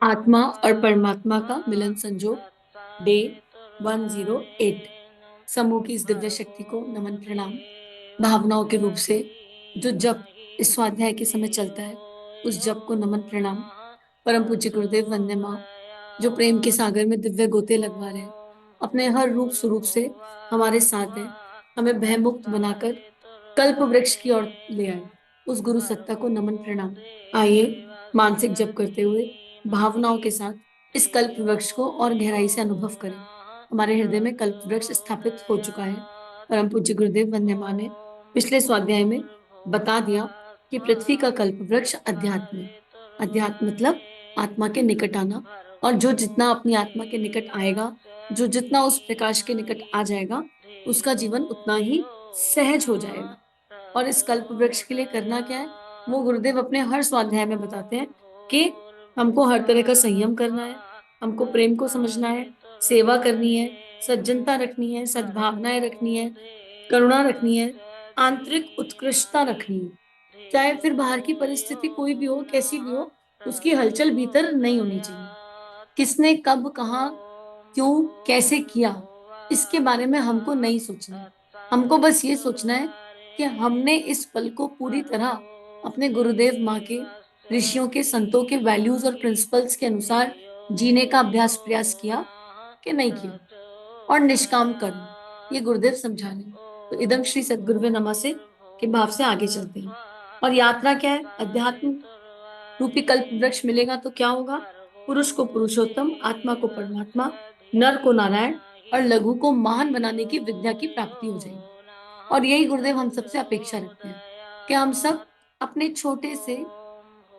आत्मा और परमात्मा का मिलन संजोग डे 108। समूह की इस दिव्य शक्ति को नमन प्रणाम। भावनाओं के रूप से जो जप इस स्वाध्याय के समय चलता है, उस जप को नमन प्रणाम। परम पूज्य गुरुदेव वंदे मां, जो प्रेम के सागर में दिव्य गोते लगवा रहे हैं, अपने हर रूप स्वरूप से हमारे साथ है, हमें भयमुक्त बनाकर कल्प वृक्ष की ओर ले आए, उस गुरु सत्ता को नमन प्रणाम। आइए मानसिक जप करते हुए भावनाओं के साथ इस कल्प वृक्ष को और गहराई से अनुभव करें। हमारे हृदय में कल्प वृक्ष स्थापित हो चुका है। परम पूज्य गुरुदेव वंद्यमान ने पिछले स्वाध्याय में बता दिया कि पृथ्वी का कल्प वृक्ष अध्यात्म है। अध्यात्म मतलब आत्मा के निकट आना, और जो जितना अपनी आत्मा के निकट आएगा, जो जितना उस प्रकाश के निकट आ जाएगा, उसका जीवन उतना ही सहज हो जाएगा। और इस कल्प वृक्ष के लिए करना क्या है, वो गुरुदेव अपने हर स्वाध्याय में बताते हैं कि हमको हर तरह का संयम करना है, हमको प्रेम को समझना है, सेवा करनी है, सज्जनता रखनी है, सद्भावनाएं रखनी है, करुणा रखनी है, आंतरिक उत्कृष्टता रखनी है। चाहे फिर बाहर की परिस्थिति कोई भी हो, कैसी भी हो, उसकी हलचल भीतर नहीं होनी चाहिए। किसने कब कहाँ क्यों कैसे किया, इसके बारे में हमको नहीं सोचना है। हमको बस ये सोचना है कि हमने इस पल को पूरी तरह अपने गुरुदेव माँ के, ऋषियों के, संतों के वैल्यूज और प्रिंसिपल्स के अनुसार जीने का अभ्यास प्रयास किया कि नहीं किया। और निष्काम कर्म, ये गुरुदेव समझा रहे हैं। तो इदम श्री सद्गुरुवे नमः से के भाव से आगे चलते हैं। और यात्रा क्या है? अध्यात्म रूपी कल्प वृक्ष मिलेगा तो क्या होगा? पुरुष को पुरुषोत्तम, आत्मा को परमात्मा, नर को नारायण और लघु को महान बनाने की विद्या की प्राप्ति हो जाएगी। और यही गुरुदेव हम सबसे अपेक्षा रखते हैं कि हम सब अपने छोटे से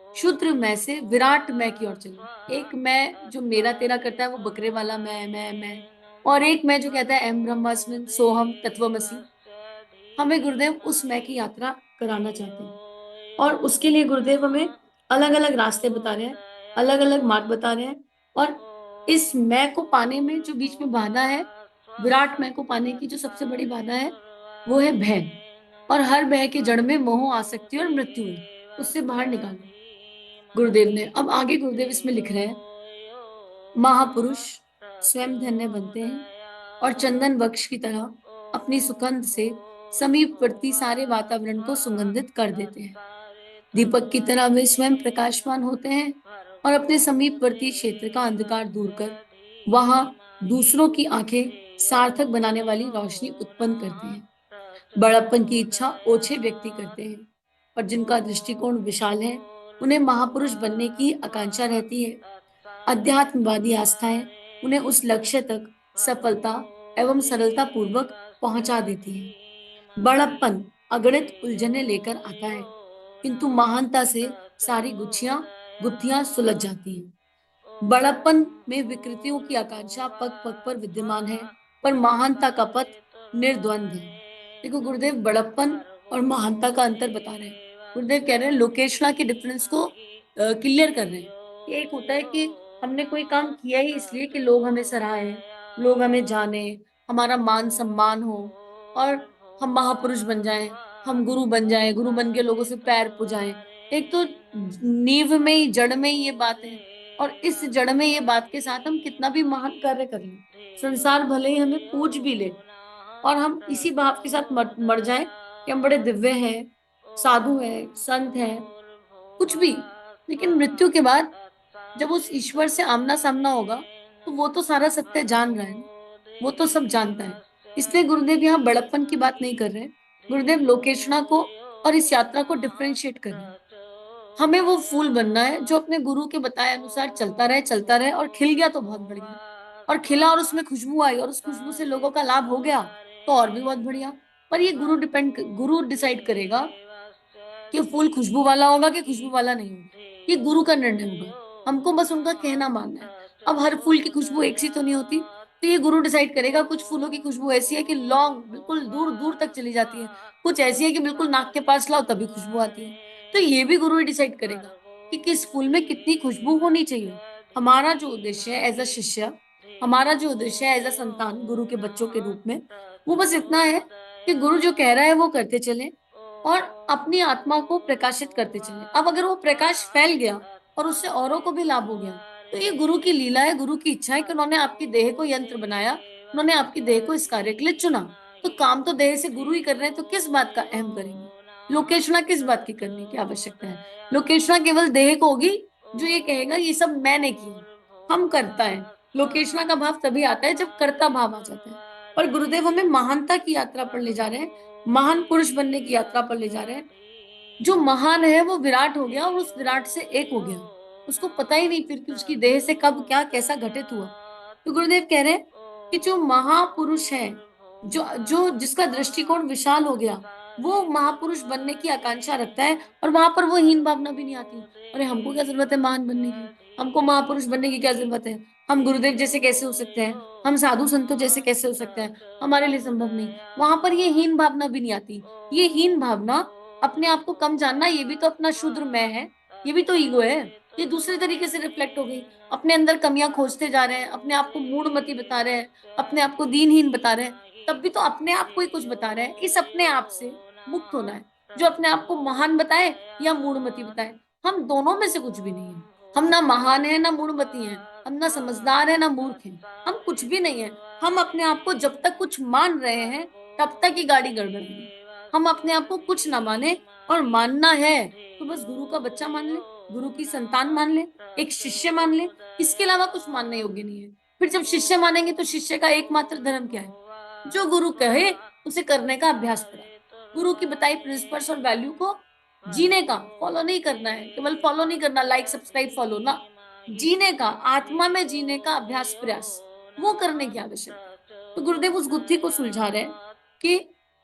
क्षुद्र मैं से विराट मैं की ओर चले। एक मैं जो मेरा तेरा करता है, वो बकरे वाला मैं, और एक मैं जो कहता है अहम ब्रह्मास्मिन् सोहम तत्वमसि। हमें गुरुदेव उस मैं की यात्रा कराना चाहते हैं, और उसके लिए गुरुदेव हमें अलग अलग रास्ते बता रहे हैं, अलग अलग मार्ग बता रहे हैं। और इस मैं को पाने में जो बीच में बाधा है, विराट मैं को पाने की जो सबसे बड़ी बाधा है, वो है भय। और हर भय के जड़ में मोह, आसक्ति और मृत्यु है। उससे बाहर निकालो गुरुदेव ने। अब आगे गुरुदेव इसमें लिख रहे हैं, महापुरुष स्वयं धन्य बनते हैं और चंदन वृक्ष की तरह अपनी सुगंध से समीपवर्ती सारे वातावरण को सुगंधित कर देते हैं। दीपक की तरह वे स्वयं प्रकाशमान होते हैं और अपने समीपवर्ती क्षेत्र का अंधकार दूर कर वहां दूसरों की आंखें सार्थक बनाने वाली रोशनी उत्पन्न करते हैं। बड़प्पन की इच्छा ओछे व्यक्ति करते हैं, और जिनका दृष्टिकोण विशाल है, उन्हें महापुरुष बनने की आकांक्षा रहती है। अध्यात्मवादी आस्थाएं उन्हें उस लक्ष्य तक सफलता एवं सरलता पूर्वक पहुंचा देती है। बड़प्पन अगणित उलझने लेकर आता है, किंतु महानता से सारी गुत्थियां सुलझ जाती हैं। बड़प्पन में विकृतियों की आकांक्षा पग पग पर विद्यमान है, पर महानता का पथ निर्द्वंद है। देखो गुरुदेव बड़प्पन और महानता का अंतर बता रहे हैं। गुरुदेव कह रहे हैं लोकेशना के डिफरेंस को क्लियर कर रहे हैं। एक होता है कि हमने कोई काम किया ही इसलिए कि लोग हमें सराहें, लोग हमें जाने, हमारा मान सम्मान हो, और हम महापुरुष बन जाएं, हम गुरु बन जाएं, गुरु बन के लोगों से पैर पुजाएं। एक तो नींव में ही, जड़ में ही ये बात है। और इस जड़ में ये बात के साथ हम कितना भी महान कार्य कर लें, संसार भले ही हमें पूज भी ले, और हम इसी भाव के साथ मर जाएं कि हम बड़े दिव्य हैं, साधु हैं, संत हैं, कुछ भी। लेकिन मृत्यु के बाद जब उस ईश्वर से आमना सामना होगा, तो वो तो सारा सत्य जान रहा है ना, वो तो सब जानता है। इसलिए गुरुदेव यहाँ बड़प्पन की बात नहीं कर रहे हैं। गुरुदेव लोकेशना को और इस यात्रा को डिफरेंशिएट कर रहे हैं। हमें वो फूल बनना है जो अपने गुरु के बताए अनुसार चलता रहे, और खिल गया तो बहुत बढ़िया, और खिला और उसमें खुशबू आई और उस खुशबू से लोगों का लाभ हो गया तो और भी बहुत बढ़िया। पर ये गुरु डिसाइड करेगा कि फूल खुशबू वाला होगा कि खुशबू वाला नहीं होगा। ये गुरु का निर्णय होगा, हमको बस उनका कहना मानना है। अब हर फूल की खुशबू एक सी तो नहीं होती, तो ये गुरु डिसाइड करेगा। कुछ फूलों की खुशबू ऐसी है कि लॉन्ग बिल्कुल दूर दूर तक चली जाती है, कुछ ऐसी है कि बिल्कुल नाक के पास लाओ तभी खुशबू आती है। तो ये भी गुरु ही डिसाइड करेगा कि किस फूल में कितनी खुशबू होनी चाहिए। हमारा जो उद्देश्य है एज अ शिष्य, हमारा जो उद्देश्य है एज अ संतान, गुरु के बच्चों के रूप में, वो बस इतना है कि गुरु जो कह रहा है वो करते चले और अपनी आत्मा को प्रकाशित करते चले। अब अगर वो प्रकाश फैल गया और उससे औरों को भी लाभ हो गया, तो ये गुरु की लीला है, गुरु की इच्छा है कि उन्होंने आपकी देह को यंत्र बनाया, उन्होंने आपकी देह को इस कार्य के लिए चुना। तो काम तो देह से गुरु ही कर रहे हैं, तो किस बात का अहम करेंगे? लोकेशना किस बात की करने की आवश्यकता है? लोकेशना केवल देह को होगी जो ये कहेगा ये सब मैंने किया, हम करता है। लोकेशना का भाव तभी आता है जब कर्ता भाव आ जाता है। और गुरुदेव हमें महानता की यात्रा पर ले जा रहे हैं, महान पुरुष बनने की यात्रा पर ले जा रहे हैं। जो महान है वो विराट हो गया और उस विराट से एक हो गया, उसको पता ही नहीं फिर कि उसकी देह से कब क्या कैसा घटित हुआ। तो गुरुदेव कह रहे हैं कि जो महापुरुष है, जो जो जिसका दृष्टिकोण विशाल हो गया, वो महापुरुष बनने की आकांक्षा रखता है और वहां पर वो हीन भावना भी नहीं आती। अरे हमको क्या जरूरत है महान बनने की, हमको महापुरुष बनने की क्या जरूरत है, हम गुरुदेव जैसे कैसे हो सकते हैं, हम साधु संतों जैसे कैसे हो सकते हैं, हमारे लिए संभव नहीं। वहां पर ये हीन भावना भी नहीं आती। ये हीन भावना, अपने आप को कम जानना, ये भी तो अपना शूद्र मैं है, ये भी तो ईगो है। ये दूसरे तरीके से रिफ्लेक्ट हो गई। अपने अंदर कमियां खोजते जा रहे हैं, अपने आप को मूढ़मती बता रहे हैं, अपने आप को दीनहीन बता रहे हैं, तब भी तो अपने आप को ही कुछ बता रहे हैं। इस अपने आप से मुक्त होना है। जो अपने आप को महान बताए या मूढ़मती बताए, हम दोनों में से कुछ भी नहीं है। हम ना महान है ना मूढ़मती हैं, हम ना समझदार है ना मूर्ख हैं, हम कुछ भी नहीं है। हम अपने आप को जब तक कुछ मान रहे हैं तब तक ही गाड़ी गड़बड़ है। हम अपने आप को कुछ ना माने, और मानना है तो बस गुरु का बच्चा मान ले, गुरु की संतान मान ले, एक शिष्य मान ले। इसके अलावा कुछ मानने योग्य नहीं है। फिर जब शिष्य मानेंगे तो शिष्य का एकमात्र धर्म क्या है? जो गुरु कहे उसे करने का अभ्यास करा। गुरु की बताई प्रिंसिपल्स और वैल्यू को जीने का, फॉलो नहीं करना है, केवल फॉलो नहीं करना, लाइक सब्सक्राइब फॉलो ना, जीने का, आत्मा में जीने का अभ्यास प्रयास, वो करने की आवश्यकता है। तो गुरुदेव उस गुत्थी को सुलझा रहे हैं कि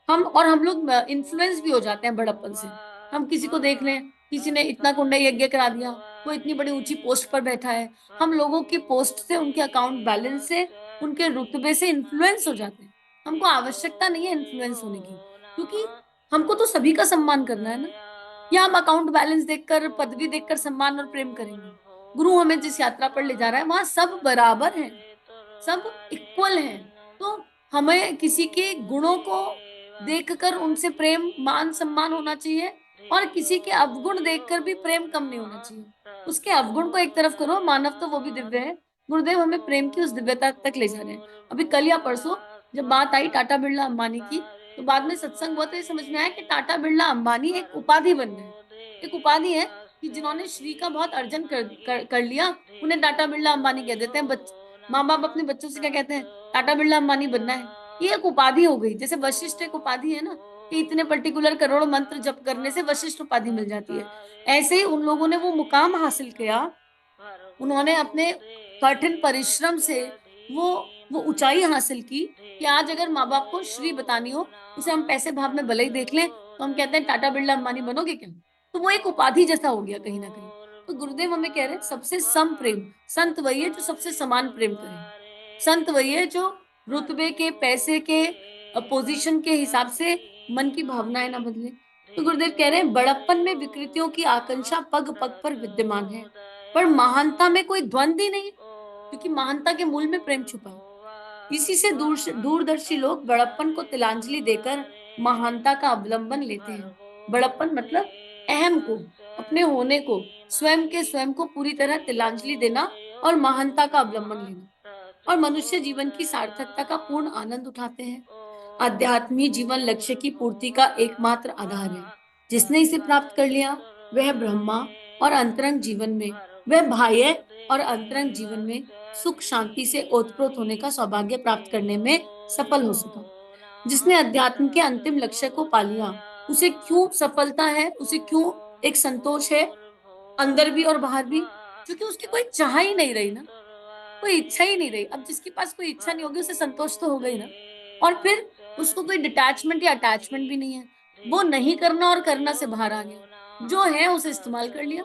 हम लोग इन्फ्लुएंस भी हो जाते हैं बड़प्पन से। हम किसी को देख लें, किसी ने इतना कुंडा यज्ञ करा दिया, वो इतनी बड़ी ऊंची पोस्ट पर बैठा है, हम लोगों की पोस्ट से, उनके अकाउंट बैलेंस से, उनके रुतबे से इन्फ्लुएंस हो जाते हैं। हमको आवश्यकता नहीं है इन्फ्लुएंस होने की, क्योंकि हमको तो सभी का सम्मान करना है ना। या हम अकाउंट बैलेंस देखकर, पदवी देखकर सम्मान और प्रेम करेंगे? गुरु हमें जिस यात्रा पर ले जा रहा है वहां सब बराबर हैं, सब इक्वल हैं। तो हमें किसी के गुणों को देखकर उनसे प्रेम मान सम्मान होना चाहिए, और किसी के अवगुण देखकर भी प्रेम कम नहीं होना चाहिए। उसके अवगुण को एक तरफ करो, मानव तो वो भी दिव्य है। गुरुदेव हमें प्रेम की उस दिव्यता तक ले जा रहे हैं। अभी कल या परसों जब बात आई टाटा बिरला अंबानी की, तो बाद में सत्संग हुआ तो ये समझ में आया कि टाटा बिरला अंबानी एक उपाधि बन गए। एक उपाधि है कि जिन्होंने श्री का बहुत अर्जन कर लिया, उन्हें टाटा बिरला अंबानी कह देते हैं। माँ बाप अपने बच्चों से क्या कहते हैं? टाटा बिरला अंबानी बनना है। ये एक उपाधि हो गई, जैसे वशिष्ठ एक उपाधि है ना, कि इतने पर्टिकुलर करोड़ मंत्र जप करने से वशिष्ठ उपाधि मिल जाती है। ऐसे ही उन लोगों ने वो मुकाम हासिल किया, उन्होंने अपने कठिन परिश्रम से वो वो ऊंचाई हासिल की कि आज अगर माँ बाप को श्री बतानी हो, उसे हम पैसे भाव में भले ही देख लें, तो हम कहते हैं टाटा बिरला अंबानी बनोगे क्या? तो वो एक उपाधि जैसा हो गया कहीं ना कहीं। तो गुरुदेव हमें कह रहे हैं सबसे सम प्रेम, संत वही है जो सबसे समान प्रेम करे। संत वही है जो रुतबे के, पैसे के, पोजीशन के हिसाब से मन की भावनाएं ना बदले। तो गुरुदेव कह रहे हैं बड़प्पन में विकृतियों की आकांक्षा पग पग पर विद्यमान है, पर महानता में कोई द्वंद ही नहीं, क्योंकि महानता के मूल में प्रेम छुपा है। इसी से दूरदर्शी लोग बड़प्पन को तिलांजलि देकर महानता का अवलंबन लेते हैं। बड़प्पन मतलब अहम को, अपने होने को, स्वयं को पूरी तरह तिलांजलि देना और महानता का अवलंबन लेना, और मनुष्य जीवन की सार्थकता का पूर्ण आनंद उठाते हैं। आध्यात्मी जीवन लक्ष्य की पूर्ति का एकमात्र आधार है। जिसने इसे प्राप्त कर लिया वह ब्रह्मा और अंतरंग जीवन में, वह बाह्य और अंतरंग जीवन में सुख शांति से ओतप्रोत होने का सौभाग्य प्राप्त करने में सफल हो सका। जिसने अध्यात्म के अंतिम लक्ष्य को पा लिया, उसे क्यों सफलता है, उसे क्यों एक संतोष है, अंदर भी और बाहर भी? क्योंकि उसकी कोई चाह ही नहीं रही ना, कोई इच्छा ही नहीं रही। अब जिसके पास कोई इच्छा नहीं होगी उसे संतोष तो हो गई ना। और फिर उसको कोई डिटैचमेंट या अटैचमेंट भी नहीं है। वो नहीं करना और करना से बाहर आ गया, जो है उसे इस्तेमाल कर लिया,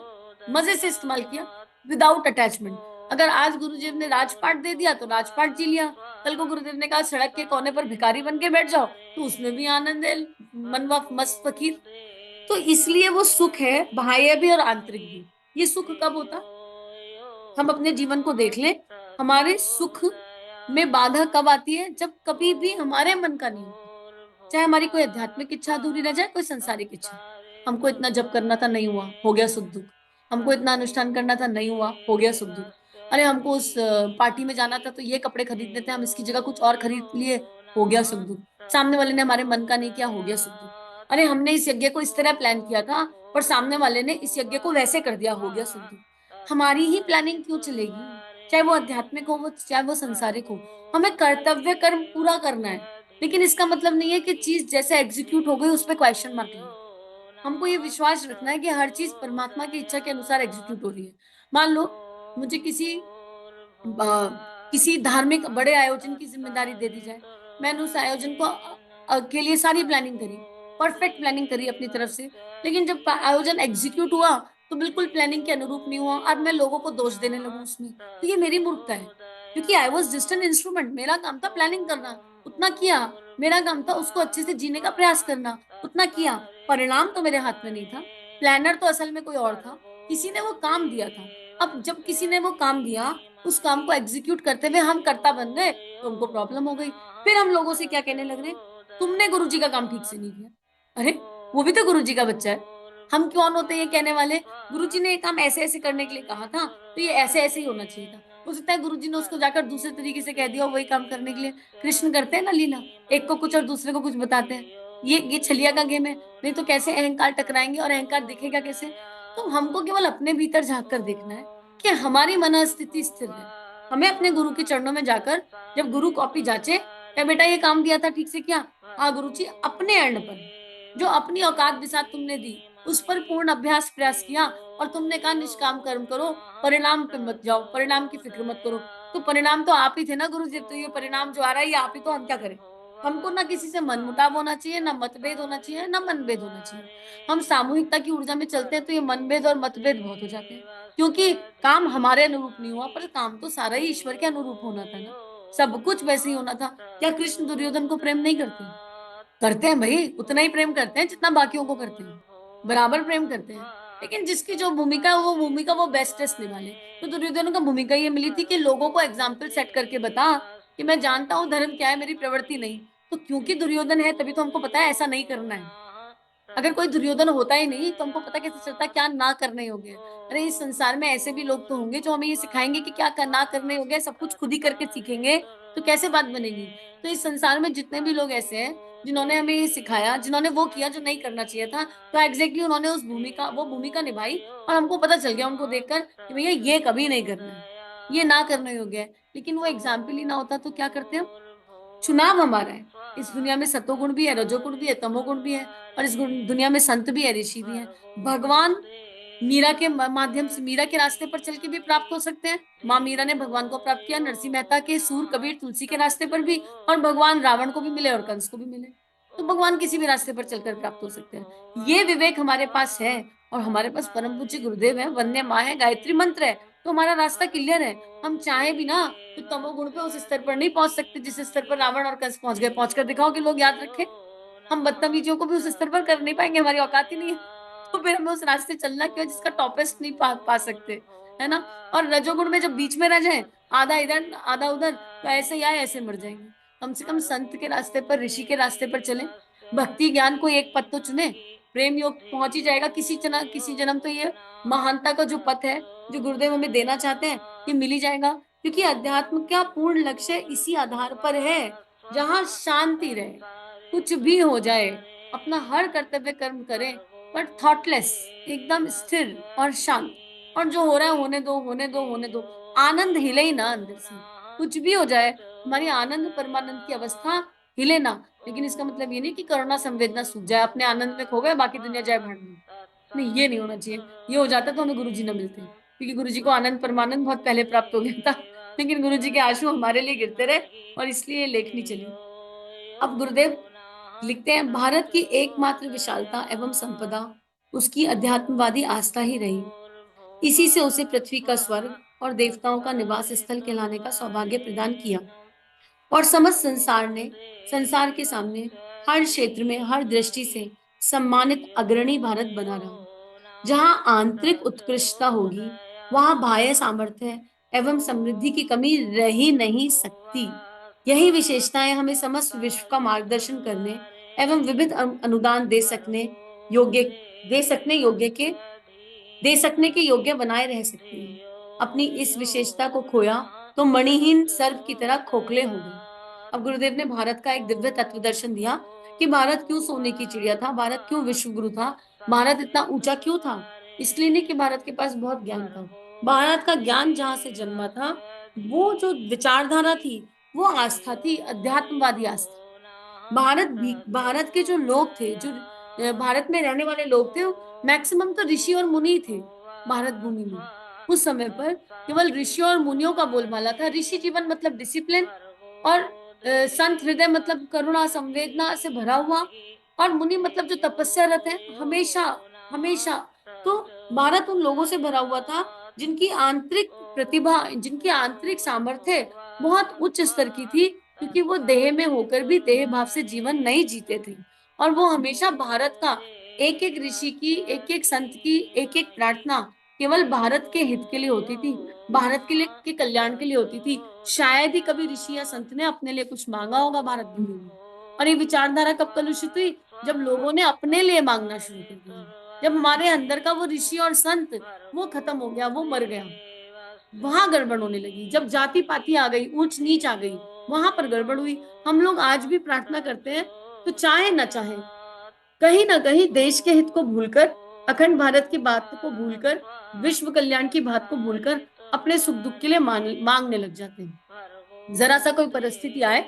मजे से इस्तेमाल किया, विदाउट अटैचमेंट। अगर आज गुरुदेव ने राजपाट दे दिया तो राजपाट जी लिया, कल को गुरुदेव ने कहा सड़क के कोने पर भिखारी बन के बैठ जाओ, तो उसमें भी आनंद है, मनवा मस्त फकीर। तो इसलिए वो सुख है, बाह्य भी और आंतरिक भी। ये सुख कब होता? हम अपने जीवन को देख लें, हमारे सुख में बाधा कब आती है? जब कभी भी हमारे मन का नहीं होता। चाहे हमारी कोई आध्यात्मिक इच्छा अधूरी रह जाए, कोई संसारिक इच्छा। हमको इतना जप करना था, नहीं हुआ, हो गया सुख दुख। हमको इतना अनुष्ठान करना था, नहीं हुआ, हो गया सुख दुख। अरे हमको उस पार्टी में जाना था तो ये कपड़े खरीदने थे, हम इसकी जगह कुछ और खरीद लिए, हो गया सुख दुख। सामने वाले ने हमारे मन का नहीं किया, हो गया सुख दुख। अरे हमने इस यज्ञ को इस तरह प्लान किया था पर सामने वाले ने इस यज्ञ को वैसे कर दिया, हो गया सुख दुख। हमारी ही प्लानिंग क्यों चलेगी? चाहे वो आध्यात्मिक हो, वो चाहे वो संसारिक हो, हमें कर्तव्य कर्म पूरा करना है। लेकिन इसका मतलब नहीं है कि चीज जैसे एग्जीक्यूट हो गई उस पर क्वेश्चन मार्क लगे। हमको ये विश्वास रखना है कि हर चीज परमात्मा की इच्छा के अनुसार एग्जीक्यूट हो रही है। मान लो मुझे किसी धार्मिक बड़े आयोजन की जिम्मेदारी दे दी जाए, मैंने उस आयोजन को के लिए सारी प्लानिंग करी, परफेक्ट प्लानिंग करी अपनी तरफ से, लेकिन जब आयोजन एग्जीक्यूट हुआ तो बिल्कुल प्लानिंग के अनुरूप नहीं हुआ, अब मैं लोगों को दोष देने लगूं उसमें, तो ये मेरी मूर्खता है। क्योंकि I was just an instrument, मेरा काम था प्लानिंग करना, उतना किया। मेरा काम था उसको अच्छे से जीने का प्रयास करना, उतना किया। परिणाम तो मेरे हाथ में नहीं था। प्लानर तो असल में कोई और था, किसी ने वो काम दिया था। अब जब किसी ने वो काम दिया, उस काम को एग्जीक्यूट करते हुए हम कर्ता बन गए तो हमको प्रॉब्लम हो गई। फिर हम लोगों से क्या कहने लग रहे, तुमने गुरुजी का काम ठीक से नहीं किया। अरे वो भी तो गुरुजी का बच्चा है। हम कौन होते हैं ये कहने वाले? गुरुजी ने ये काम ऐसे ऐसे करने के लिए कहा था तो ये ऐसे ऐसे ही होना चाहिए था। हो सकता है गुरुजी ने उसको जाकर दूसरे तरीके से कह दिया वही काम करने के लिए। कृष्ण करते हैं ना लीला, एक को कुछ और दूसरे को कुछ बताते हैं। ये छलिया का गेम है, नहीं तो कैसे अहंकार टकराएंगे और अहंकार दिखेगा कैसे? तो हमको केवल अपने भीतर झांक कर देखना है कि हमारी मनस्थिति स्थिर है। हमें अपने गुरु के चरणों में जाकर जब गुरु कॉपी जांचे, क्या बेटा ये काम दिया था ठीक से किया? हाँ गुरु जी, अपने एंड पर जो अपनी औकात बिसात तुमने दी उस पर पूर्ण अभ्यास प्रयास किया, और तुमने कहा निष्काम कर्म करो, परिणाम पे मत जाओ, परिणाम की फिक्र मत करो। तो परिणाम तो आप ही थे ना गुरु जी, तो ये परिणाम जो आ रहा है ये आप ही, तो हम क्या करें? हमको ना किसी से मनमुटाव होना चाहिए, ना मतभेद होना चाहिए, ना मनभेद होना चाहिए। हम सामूहिकता की ऊर्जा में चलते हैं तो ये मनभेद और मतभेद बहुत हो जाते हैं, क्योंकि काम हमारे अनुरूप नहीं हुआ, पर काम तो सारा ही ईश्वर के अनुरूप होना था ना। सब कुछ वैसे ही होना था। क्या कृष्ण दुर्योधन को प्रेम नहीं करते? करते हैं भाई, उतना ही प्रेम करते हैं जितना बाकियों को करते हैं, बराबर प्रेम करते हैं। लेकिन जिसकी जो भूमिका है वो भूमिका वो बेस्टेस्ट निभा ले। तो दुर्योधन को भूमिका ये मिली थी कि लोगों को एग्जाम्पल सेट करके बता कि मैं जानता हूँ धर्म क्या है, मेरी प्रवृत्ति नहीं। तो क्योंकि दुर्योधन है तभी तो हमको पता है ऐसा नहीं करना है। अगर कोई दुर्योधन होता ही नहीं तो हमको पता कैसे चलता क्या ना करने योग्य है? अरे इस संसार में ऐसे भी लोग तो होंगे जो हमें ये सिखाएंगे कि क्या ना करने योग्य है, सब कुछ खुद ही करके सीखेंगे, तो कैसे बात बनेगी? तो इस संसार में जितने भी लोग ऐसे हैं जिन्होंने हमें ये सिखाया, जिन्होंने वो किया जो नहीं करना चाहिए था, तो एग्जैक्टली उन्होंने वो भूमिका निभाई, और हमको पता चल गया उनको देखकर कि भैया ये कभी नहीं करना है, ये ना करने योग्य है। लेकिन वो एग्जाम्पल ही ना होता तो क्या करते हम? चुनाव हमारा है। इस दुनिया में सतोगुण भी है, रजोगुण भी है, तमोगुण भी है, और इस दुनिया में संत भी है, ऋषि भी है। भगवान मीरा के माध्यम से, मीरा के रास्ते पर चल के भी प्राप्त हो सकते हैं। माँ मीरा ने भगवान को प्राप्त किया, नरसिंह मेहता के सूर कबीर तुलसी के रास्ते पर भी, और भगवान रावण को भी मिले और कंस को भी मिले। तो भगवान किसी भी रास्ते पर चलकर प्राप्त हो सकते हैं। ये विवेक हमारे पास है, और हमारे पास परम पूज्य गुरुदेव है, वंदे माँ है, गायत्री मंत्र है, तो हमारा रास्ता क्लियर है। हम चाहे भी ना तो तमोगुण पे उस स्तर पर नहीं पहुंच सकते जिस स्तर पर रावण और कंस पहुंच गए। पहुंचकर दिखाओ कि लोग याद रखें। हम बदतमीजियों को भी उस स्तर पर कर नहीं पाएंगे, हमारी औकात ही नहीं है। तो फिर हमें उस रास्ते चलना क्यों है जिसका टॉपेस्ट नहीं पा सकते, है ना? और रजोगुण में जब बीच में रह जाए, आधा इधर आधा उधर, तो ऐसे ही आए ऐसे मर जाएंगे। कम से कम संत के रास्ते पर, ऋषि के रास्ते पर चलें। भक्ति ज्ञान को एक पथ तो चुने, प्रेम योग पहुंच ही जाएगा किसी जन्म। तो ये महानता का जो पथ है जो गुरुदेव हमें देना चाहते हैं, ये मिल ही जाएगा। क्योंकि अध्यात्म का पूर्ण लक्ष्य इसी आधार पर है जहां शांति रहे, कुछ भी हो जाए, अपना हर कर्तव्य कर्म करें, पर थॉटलेस, एकदम स्थिर और शांत। और जो हो रहा है होने दो, होने दो, होने दो। आनंद हिले ही ना अंदर से, कुछ भी हो जाए, हमारी आनंद परमानंद की अवस्था हिले ना। लेकिन इसका मतलब ये नहीं कि करुणा संवेदना सूझ जाए, अपने आनंद में खो गए, बाकी दुनिया जाए भाड़ में। नहीं, ये नहीं होना चाहिए। ये हो जाता तो हमें गुरुजी न मिलते, क्योंकि गुरुजी को आनंद परमानंद बहुत पहले प्राप्त हो गया था। लेकिन गुरुजी के आंसू हमारे लिए गिरते रहे, और इसलिए लेखनी चली। अब गुरुदेव लिखते हैं, भारत की एकमात्र विशालता एवं संपदा उसकी अध्यात्मवादी आस्था ही रही। इसी से उसे पृथ्वी का स्वर्ग और देवताओं का निवास स्थल कहलाने का सौभाग्य प्रदान किया। और समस्त संसार ने, संसार के सामने हर क्षेत्र में, हर दृष्टि से सम्मानित अग्रणी भारत बना रहा। जहां आंतरिक उत्कृष्टता होगी, वहां बाह्य सामर्थ्य एवं समृद्धि की कमी रह ही नहीं सकती। यही विशेषताएं हमें समस्त विश्व का मार्गदर्शन करने एवं विविध अनुदान योग्य दे सकने योग्य के दे सकने के योग्य बनाए रह सकती हैं। अपनी इस विशेषता को खोया तो मणिहीन सर्प की तरह खोखले हो गए। अब गुरुदेव ने भारत का एक दिव्य तत्व दर्शन दिया कि भारत क्यों सोने की चिड़िया था, भारत क्यों विश्व गुरु था, भारत इतना ऊंचा क्यों था। इसलिए नहीं कि भारत के पास बहुत ज्ञान था। भारत का ज्ञान जहां से जन्मा था, वो जो विचारधारा थी, वो आस्था थी, अध्यात्मवादी आस्था। भारत के जो लोग थे, जो भारत में रहने वाले लोग थे, मैक्सिमम तो ऋषि और मुनि थे भारत भूमि में। उस समय पर केवल ऋषि और मुनियों का बोलबाला था। ऋषि जीवन मतलब डिसिप्लिन, और संत हृदय मतलब करुणा संवेदना से भरा हुआ, और मुनि मतलब जो तपस्यारत है हमेशा हमेशा। तो भारत उन लोगों से भरा हुआ था जिनकी आंतरिक प्रतिभा, जिनकी आंतरिक सामर्थ्य बहुत उच्च स्तर की थी, क्योंकि वो देह में होकर भी देह भाव से जीवन नहीं जीते थे। और वो हमेशा भारत का एक एक ऋषि की, एक एक संत की एक एक प्रार्थना केवल भारत के हित के लिए होती थी, भारत के लिए, के कल्याण के लिए होती थी। शायद ही कभी ऋषि या संत ने अपने लिए कुछ मांगा होगा भारत भूमि में। और ये विचारधारा कब कलुषित हुई? जब लोगों ने अपने लिए मांगना शुरू कर दिया, जब हमारे अंदर का वो ऋषि और संत वो खत्म हो गया, वो मर गया, वहां गड़बड़ होने लगी। जब जाति पाति आ गई, ऊंच नीच आ गई, वहां पर गड़बड़ हुई। हम लोग आज भी प्रार्थना करते हैं, तो चाहे ना चाहे कहीं ना कहीं देश के हित को भूलकर, अखंड भारत की बात को भूलकर, विश्व कल्याण की बात को भूलकर अपने सुख दुख के लिए मांगने लग जाते हैं। जरा सा कोई परिस्थिति आए,